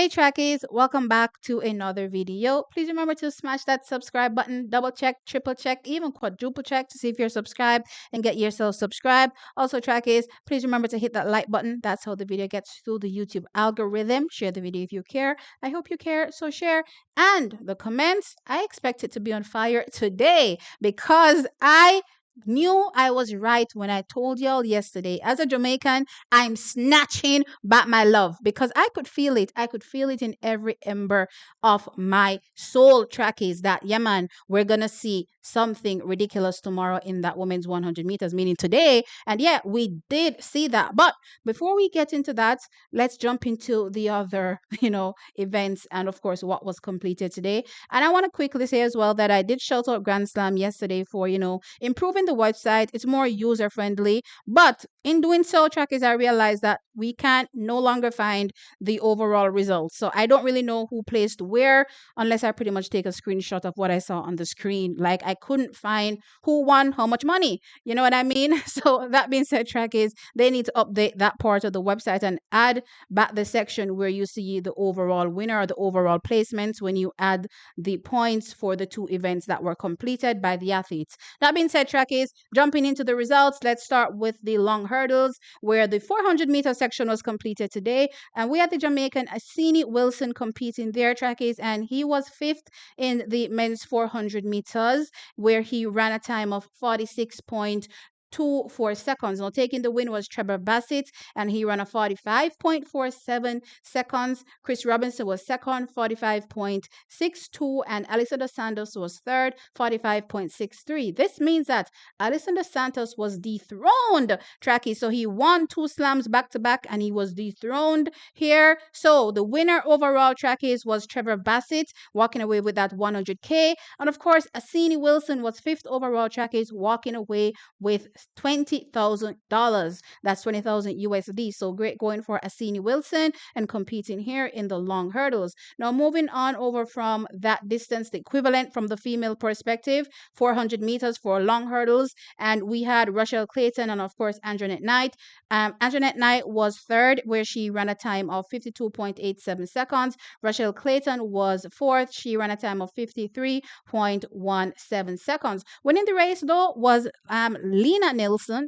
Hey trackies, welcome back to another video. Please remember to smash that subscribe button, double check, triple check, even quadruple check to see if you're subscribed and get yourself subscribed. Also trackies, please remember to hit that like button. That's how the video gets through the YouTube algorithm. Share the video if you care. I hope you care, so share. And the comments, I expect it to be on fire today because I knew I was right when I told y'all yesterday. As a Jamaican, I'm snatching back my love because I could feel it. I could feel it in every ember of my soul trackies that, yeah, man, we're going to see something ridiculous tomorrow in that women's 100 meters, meaning today. And yeah, we did see that. But before we get into that, let's jump into the other, events and, of course, what was completed today. And I want to quickly say as well that I did shout out Grand Slam yesterday for, improving the website. It's more user friendly. But in doing so, trackers, I realized that we can no longer find the overall results. So I don't really know who placed where unless I pretty much take a screenshot of what I saw on the screen. Like I couldn't find who won how much money. You know what I mean? So that being said, trackers, they need to update that part of the website and add back the section where you see the overall winner or the overall placements when you add the points for the two events that were completed by the athletes. That being said, trackies, jumping into the results, let's start with the long hurdles where the 400-meter section was completed today. And we had the Jamaican Asini Wilson competing there, trackies, and he was fifth in the men's 400 meters where he ran a time of 46.24 seconds. Now, taking the win was Trevor Bassett, and he ran a 45.47 seconds. Chris Robinson was second, 45.62, and Alison Dos Santos was third, 45.63. This means that Alison Dos Santos was dethroned, Tracky. So he won two slams back to back, and he was dethroned here. So the winner overall, Trackies, was Trevor Bassett, walking away with that 100K. And of course, Asini Wilson was fifth overall, Trackies, walking away with $20,000. That's 20,000 USD. So great going for Asini Wilson and competing here in the long hurdles. Now moving on over from that distance, the equivalent from the female perspective, 400 meters for long hurdles. And we had Rochelle Clayton and of course Anjanette Knight. Anjanette Knight was third where she ran a time of 52.87 seconds. Rochelle Clayton was fourth. She ran a time of 53.17 seconds. Winning the race though was Lena Nielsen,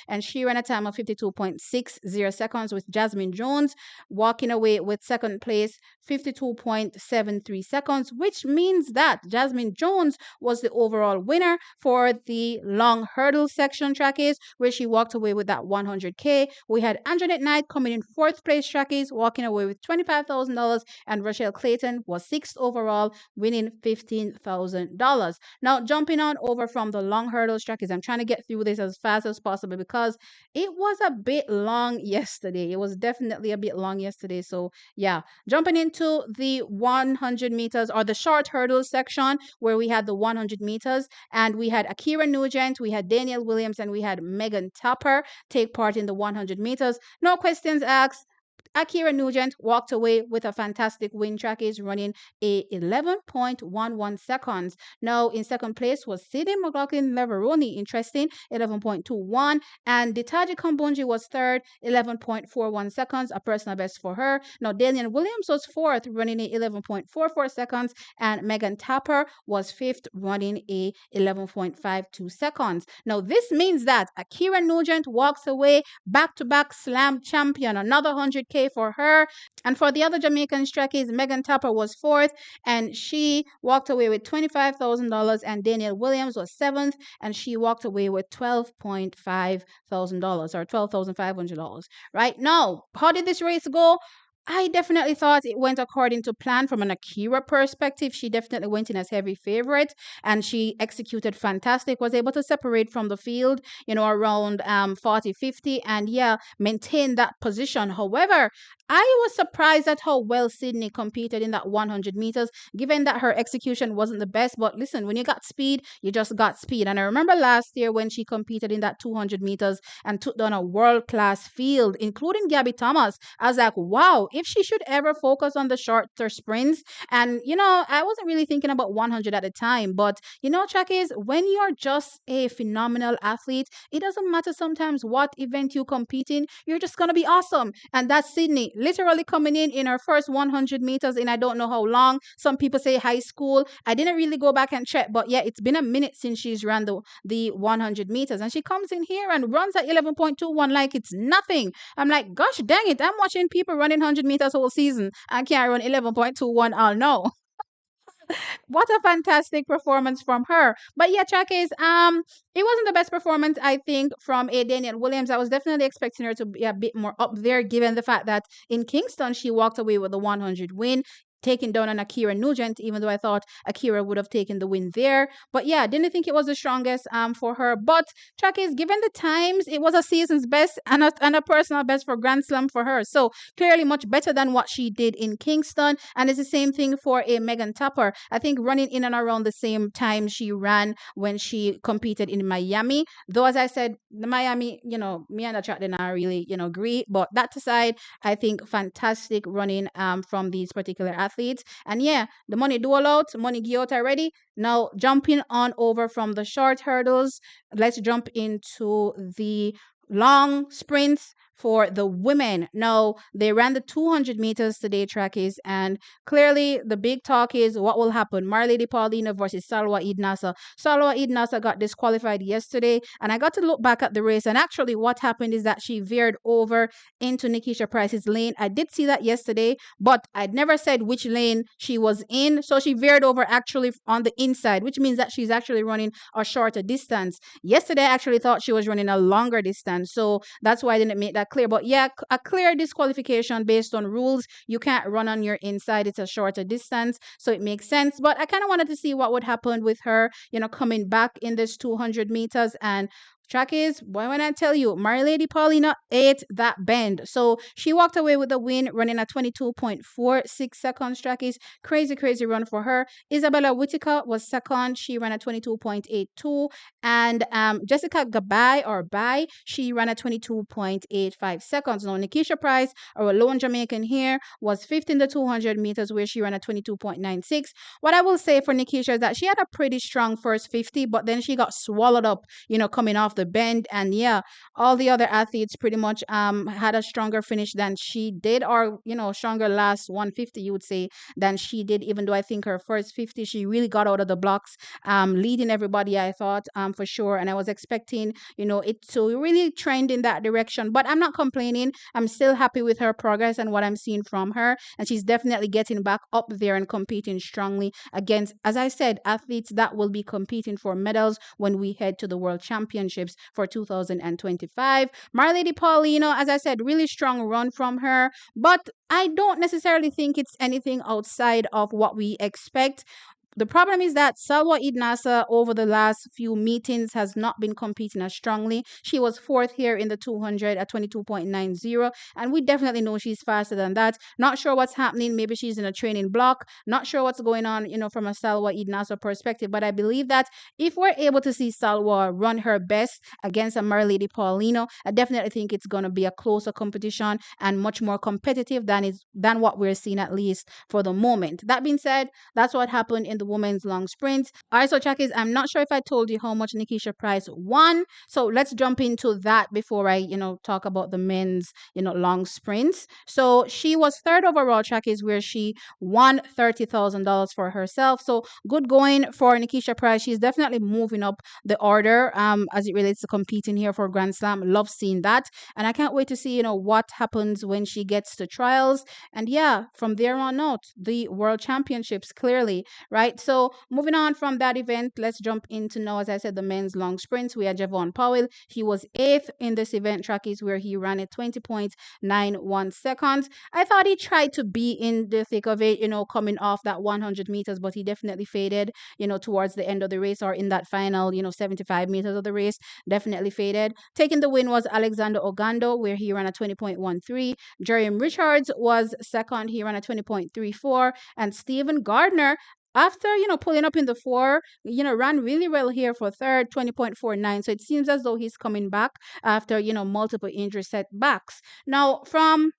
and she ran a time of 52.60 seconds with Jasmine Jones walking away with second place, 52.73 seconds, which means that Jasmine Jones was the overall winner for the long hurdle section, trackies, where she walked away with that 100K. We had Anjanette Knight coming in fourth place, trackies, walking away with $25,000, and Rochelle Clayton was sixth overall, winning $15,000. Now, jumping on over from the long hurdles, trackies, I'm trying to get through this as fast as possible because it was a bit long yesterday. It was definitely a bit long yesterday. So, yeah, jumping into the 100 meters or the short hurdle section where we had the 100 meters and we had Ackera Nugent, we had Danielle Williams, and we had Megan Tapper take part in the 100 meters. No questions asked. Ackera Nugent walked away with a fantastic win. Trackies running a 11.11 seconds. Now in second place was Sydney McLaughlin Leveroni, interesting, 11.21, and Ditaji Kambunji was third, 11.41 seconds, a personal best for her. Now Daniel Williams was fourth, running a 11.44 seconds, and Megan Tapper was fifth, running a 11.52 seconds. Now this means that Ackera Nugent walks away back-to-back slam champion, another 100K for her. And for the other Jamaican trackies, Megan Tapper was fourth and she walked away with $25,000, and Danielle Williams was seventh and she walked away with $12.5 thousand or $12,500. Right now, how did this race go? I definitely thought it went according to plan from an Ackera perspective. She definitely went in as heavy favorite and she executed fantastic, was able to separate from the field, around 40-50 and maintain that position. However, I was surprised at how well Sydney competed in that 100 meters, given that her execution wasn't the best. But listen, when you got speed, you just got speed. And I remember last year when she competed in that 200 meters and took down a world-class field, including Gabby Thomas. I was like, wow, if she should ever focus on the shorter sprints. And, I wasn't really thinking about 100 at the time. But, Chuck, is when you're just a phenomenal athlete, it doesn't matter sometimes what event you compete in, you're just going to be awesome. And that's Sydney. literally coming in her first 100 meters in I don't know how long. Some people say high school. I didn't really go back and check, but yeah, it's been a minute since she's run the 100 meters, and she comes in here and runs at 11.21 like it's nothing. I'm like, gosh dang it, I'm watching people running 100 meters whole season and can't run 11.21 all no. What a fantastic performance from her. But yeah, Chuck is it wasn't the best performance I think from a Daniel Williams. I was definitely expecting her to be a bit more up there, given the fact that in Kingston she walked away with the 100 win, taking down an Ackera Nugent, even though I thought Ackera would have taken the win there. But yeah, didn't think it was the strongest for her. But Chuck is, given the times, it was a season's best and a personal best for Grand Slam for her. So clearly much better than what she did in Kingston. And it's the same thing for a Megan Tapper. I think running in and around the same time she ran when she competed in Miami. Though, as I said, the Miami, me and the track did not really, agree. But that aside, I think fantastic running from these particular athletes. And yeah, the money do all out, money give out already. Now, jumping on over from the short hurdles, let's jump into the long sprints for the women. Now, they ran the 200 meters today, trackies, and clearly the big talk is what will happen. Marlady Paulina versus Salwa Eid Nasa. Salwa Eid Nasa got disqualified yesterday, and I got to look back at the race, and actually what happened is that she veered over into Nikisha Price's lane. I did see that yesterday, but I'd never said which lane she was in, so she veered over actually on the inside, which means that she's actually running a shorter distance. Yesterday, I actually thought she was running a longer distance, so that's why I didn't make that clear. But yeah, a clear disqualification based on rules. You can't run on your inside. It's a shorter distance, so it makes sense. But I kind of wanted to see what would happen with her, coming back in this 200 meters. And track is, boy, when I tell you, My Lady Paulina ate that bend. So she walked away with the win, running at 22.46 seconds. Track is crazy, crazy run for her. Isabella Whitaker was second. She ran at 22.82. And Jessica Bai, she ran at 22.85 seconds. Now, Nikisha Price, our lone Jamaican here, was fifth in the 200 meters, where she ran at 22.96. What I will say for Nikisha is that she had a pretty strong first 50, but then she got swallowed up, coming off the bend. And yeah, all the other athletes pretty much had a stronger finish than she did, or stronger last 150, you would say, than she did, even though I think her first 50 she really got out of the blocks, leading everybody, I thought, for sure. And I was expecting it to really trend in that direction, but I'm not complaining. I'm still happy with her progress and what I'm seeing from her, and she's definitely getting back up there and competing strongly against, as I said, athletes that will be competing for medals when we head to the World Championships for 2025. Marlady Paulino, as I said, really strong run from her, but I don't necessarily think it's anything outside of what we expect. The problem is that Salwa Eid Nasa over the last few meetings has not been competing as strongly. She was fourth here in the 200 at 22.90, and we definitely know she's faster than that. Not sure what's happening. Maybe she's in a training block. Not sure what's going on, from a Salwa Eid Nasa perspective. But I believe that if we're able to see Salwa run her best against a Marlady Paulino, I definitely think it's going to be a closer competition and much more competitive than what we're seeing, at least for the moment. That being said, that's what happened in the women's long sprint. All right, so Chakis, I'm not sure if I told you how much Nikisha Price won. So let's jump into that before I, talk about the men's, long sprints. So she was third overall, Chakis, where she won $30,000 for herself. So good going for Nikisha Price. She's definitely moving up the order as it relates to competing here for Grand Slam. Love seeing that. And I can't wait to see, what happens when she gets to trials. And yeah, from there on out, the World Championships, clearly, right? So moving on from that event, let's jump into now, as I said, the men's long sprints. We had Javon Powell. He was eighth in this event, trackies, where he ran at 20.91 seconds. I thought he tried to be in the thick of it, coming off that 100 meters, but he definitely faded, towards the end of the race, or in that final, 75 meters of the race, definitely faded. Taking the win was Alexander Ogando, where he ran at 20.13. Jerry Richards was second. He ran at 20.34. And Stephen Gardner, after pulling up in the four, ran really well here for third, 20.49. So it seems as though he's coming back after multiple injury setbacks. Now, from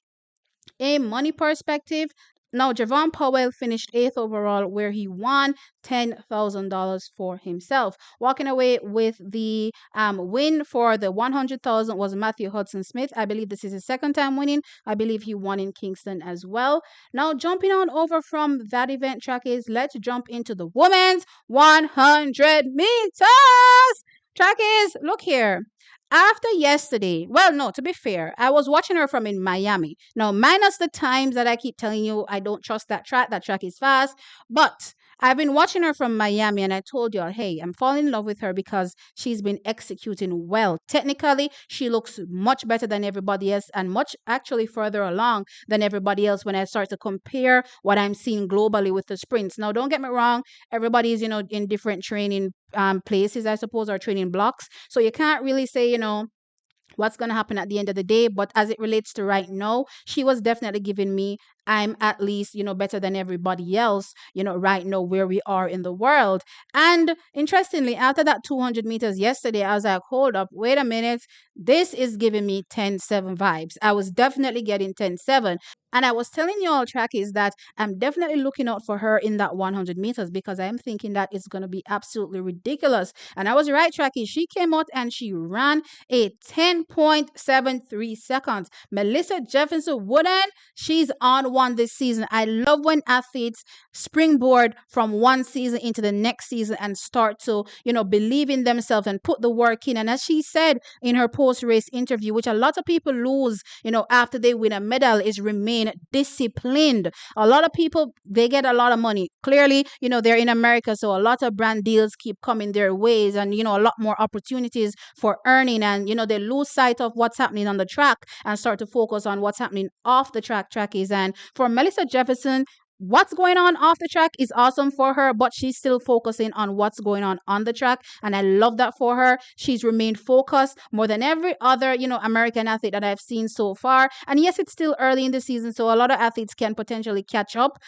a money perspective, Now, Javon Powell finished eighth overall, where he won $10,000 for himself. Walking away with the win for the 100,000 was Matthew Hudson Smith. I believe this is his second time winning. I believe he won in Kingston as well. Now, jumping on over from that event, track is let's jump into the women's 100 meters. Track is look here. After yesterday, well, no, to be fair, I was watching her from in Miami. Now, minus the times that I keep telling you I don't trust that track. That track is fast. But I've been watching her from Miami and I told y'all, hey, I'm falling in love with her because she's been executing well. Technically, she looks much better than everybody else and much actually further along than everybody else when I start to compare what I'm seeing globally with the sprints. Now, don't get me wrong, everybody's, in different training places, I suppose, or training blocks. So you can't really say, what's going to happen at the end of the day. But as it relates to right now, she was definitely giving me, I'm at least, better than everybody else, right now where we are in the world. And interestingly, after that 200 meters yesterday, I was like, hold up, wait a minute. This is giving me 10-7 vibes. I was definitely getting 10-7. And I was telling you all, trackies, that I'm definitely looking out for her in that 100 meters because I'm thinking that it's going to be absolutely ridiculous. And I was right, trackies. She came out and she ran a 10.73 seconds. Melissa Jefferson Wooden, she's on one this season. I love when athletes springboard from one season into the next season and start to, believe in themselves and put the work in. And as she said in her post-race interview, which a lot of people lose, after they win a medal, is remain disciplined. A lot of people, they get a lot of money. Clearly, they're in America, so a lot of brand deals keep coming their ways and, a lot more opportunities for earning. And, they lose sight of what's happening on the track and start to focus on what's happening off the trackies. And for Melissa Jefferson, what's going on off the track is awesome for her, but she's still focusing on what's going on the track. And I love that for her. She's remained focused more than every other, American athlete that I've seen so far. And yes, it's still early in the season, so a lot of athletes can potentially catch up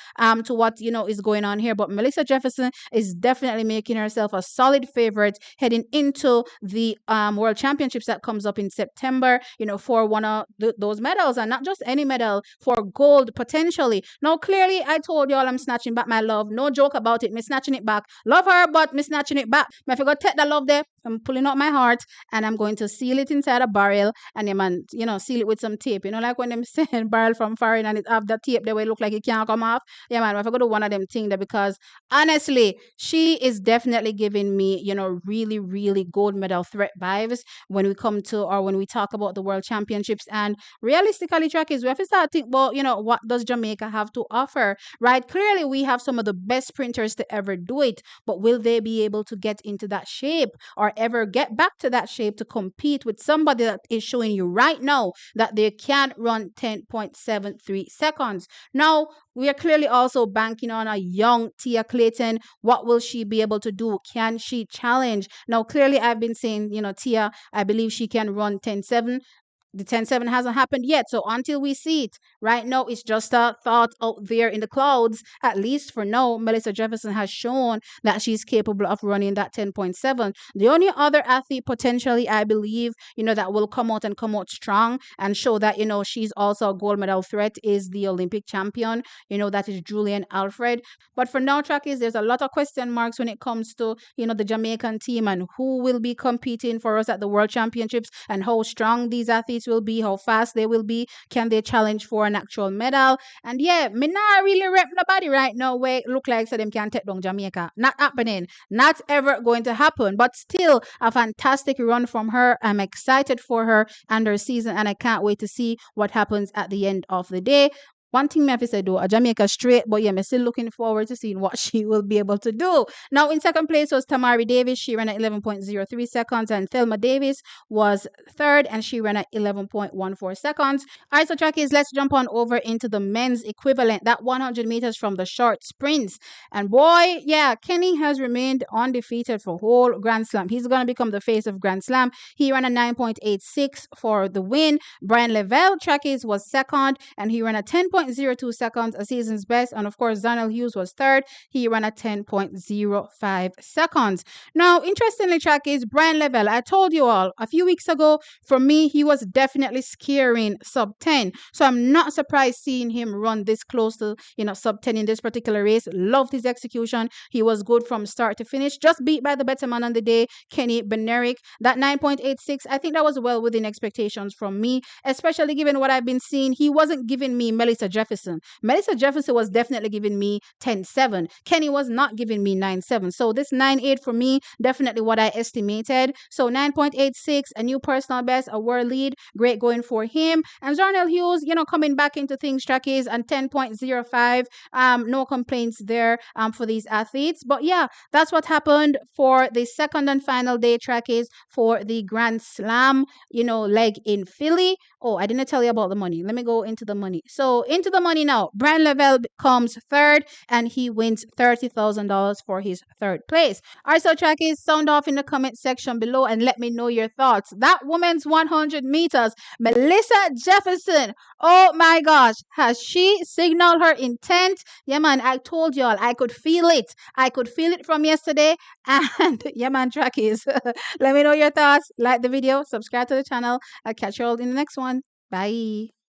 to what, is going on here. But Melissa Jefferson is definitely making herself a solid favorite heading into the World Championships that comes up in September, for one of those medals, and not just any medal, for gold potentially. Now, clearly, I told y'all I'm snatching back my love. No joke about it. Me snatching it back. Love her, but me snatching it back. Me forgot to take the love there. I'm pulling out my heart and I'm going to seal it inside a barrel and seal it with some tape. Like when them send barrel from foreign and it have the tape the way it look like it can't come off. Yeah, man, I forgot to do one of them things there because honestly, she is definitely giving me, really, really gold medal threat vibes when we come to or when we talk about the World Championships. And realistically, track is we have to start think about, what does Jamaica have to offer? Right? Clearly, we have some of the best sprinters to ever do it, but will they be able to get into that shape or ever get back to that shape to compete with somebody that is showing you right now that they can't run 10.73 seconds? Now, we are clearly also banking on a young Tia Clayton. What will she be able to do? Can she challenge? Now, clearly, I've been saying, Tia, I believe she can run 10.7. The 10-7 hasn't happened yet. So until we see it, right now, it's just a thought out there in the clouds. At least for now, Melissa Jefferson has shown that she's capable of running that 10.7. The only other athlete potentially, I believe, that will come out strong and show that, she's also a gold medal threat is the Olympic champion, that is Julian Alfred. But for now, trackies, there's a lot of question marks when it comes to, the Jamaican team and who will be competing for us at the World Championships and how strong these athletes will be, how fast they will be, can they challenge for an actual medal? And yeah, me not really rep nobody right now where it look like so them can take down Jamaica. Not happening. Not ever going to happen. But still a fantastic run from her. I'm excited for her and her season and I can't wait to see what happens at the end of the day. One thing me have to say though, a Jamaica straight, but yeah, I'm still looking forward to seeing what she will be able to do. Now, in second place was Tamari Davis. She ran at 11.03 seconds, and Thelma Davis was third, and she ran at 11.14 seconds. All right, so trackies, let's jump on over into the men's equivalent, that 100 meters from the short sprints. And boy, yeah, Kenny has remained undefeated for whole Grand Slam. He's going to become the face of Grand Slam. He ran a 9.86 for the win. Brian Lavelle, trackies, was second, and he ran a 10. 10.02 seconds, a season's best. And of course, Daniel Hughes was third. He ran at 10.05 seconds. Now, interestingly, track is Brian Level. I told you all a few weeks ago, for me, he was definitely scaring sub 10. So I'm not surprised seeing him run this close to, sub 10 in this particular race. Loved his execution. He was good from start to finish. Just beat by the better man on the day, Kenny Benerick. That 9.86, I think that was well within expectations from me, especially given what I've been seeing. He wasn't giving me Melissa Jefferson. Melissa Jefferson was definitely giving me 10.7. Kenny was not giving me 9.7. So this 9.8 for me, definitely what I estimated. So 9.86, a new personal best, a world lead. Great going for him. And Darnell Hughes, coming back into things, trackies, and 10.05. No complaints there for these athletes. But yeah, that's what happened for the second and final day trackies for the Grand Slam, leg in Philly. Oh, I didn't tell you about the money. Let me go into the money. So into the money now. Brian Lavelle comes third and he wins $30,000 for his third place. All right, so trackies, sound off in the comment section below and let me know your thoughts. That woman's 100 meters, Melissa Jefferson. Oh my gosh, has she signaled her intent? Yeah, man, I told y'all I could feel it. I could feel it from yesterday. And yeah, man, trackies. Let me know your thoughts. Like the video, subscribe to the channel. I'll catch you all in the next one. Bye.